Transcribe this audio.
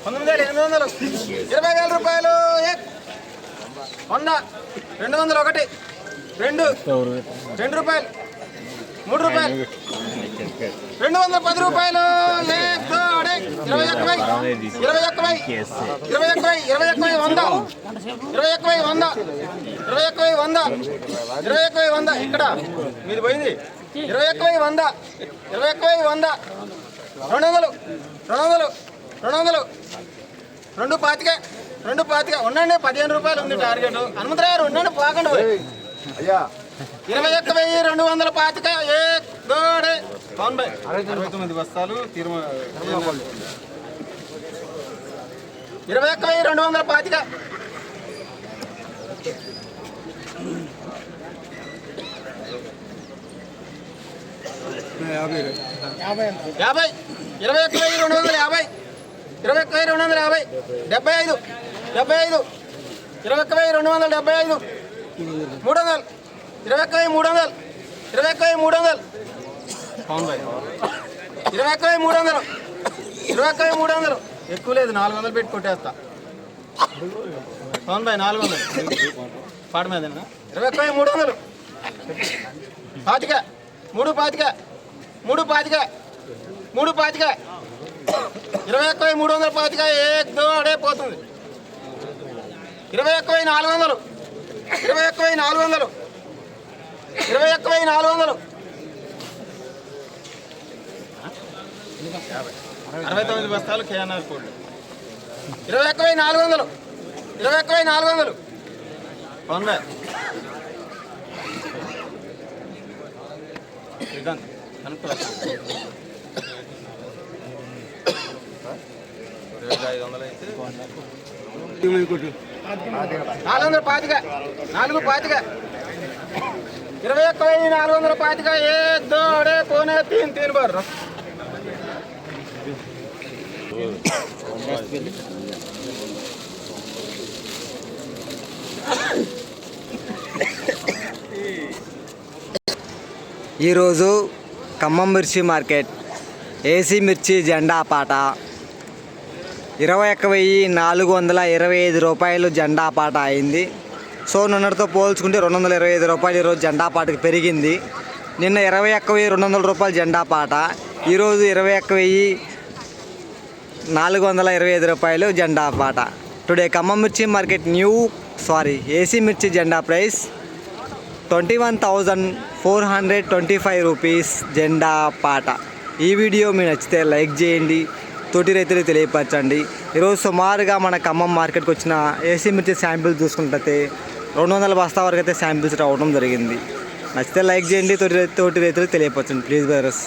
19,800 20,000 రూపాయలు. 100 201 2 2 రూపాయలు 3 రూపాయలు 210 రూపాయలు. 21 ఇక్కడ మీది పోయింది. 21 100 200 2 పాతిక ఉండండి. 15 రూపాయలు ఉంది టార్గెట్. హనుమంతరావు ఉండండి, పోకండి అయ్యా. 21,225 పవన్ భాయ్ 69 బస్తాలు 21,225 50 21,250 21,250 75 21,275 300 21,300 పవన్ భాయ్ 21,300 ఎక్కువ లేదు. 400 పెట్టి కొట్టేస్తా పవన్ భాయ్. 400 పాట మీద 21,300 పాతిక 3 పాతిక 21,300 పాతిక ఏడే పోతుంది. 21,400 69 బస్తాలు కేఎన్ఆర్ కోడ్. 21,400 పవన్ భాయ్. కనుక్కో 500 అయితే 400 పాతిక 4 పాతిక 21,400 పాతిక ఏడే పోనే 3 బార్. ఈరోజు ఖమ్మం మిర్చి మార్కెట్ ఏసీ మిర్చి జెండా పాట 21,425 రూపాయలు జెండా పాట అయింది. సో నిన్నటితో పోల్చుకుంటే 225 రూపాయలు ఈరోజు జెండా పాటకి పెరిగింది. నిన్న 21,200 రూపాయలు జెండా పాట, ఈరోజు 21,425 రూపాయలు జెండా పాట. టుడే ఖమ్మం మిర్చి మార్కెట్ ఏసీ మిర్చి జెండా ప్రైస్ 21,425 రూపీస్ జెండా పాట. ఈ వీడియో మీకు నచ్చితే లైక్ చేయండి, తోటి రైతులకు తెలియపరచండి. ఈరోజు సుమారుగా మన ఖమ్మం మార్కెట్కి వచ్చిన ఏసీ మిర్చి శాంపిల్స్ చూసుకుంటే 200 బస్తా వరకు అయితే శాంపిల్స్ రావడం జరిగింది. నచ్చితే లైక్ చేయండి, తోటి రైతులకు తెలియపరచండి ప్లీజ్ బ్రదర్స్.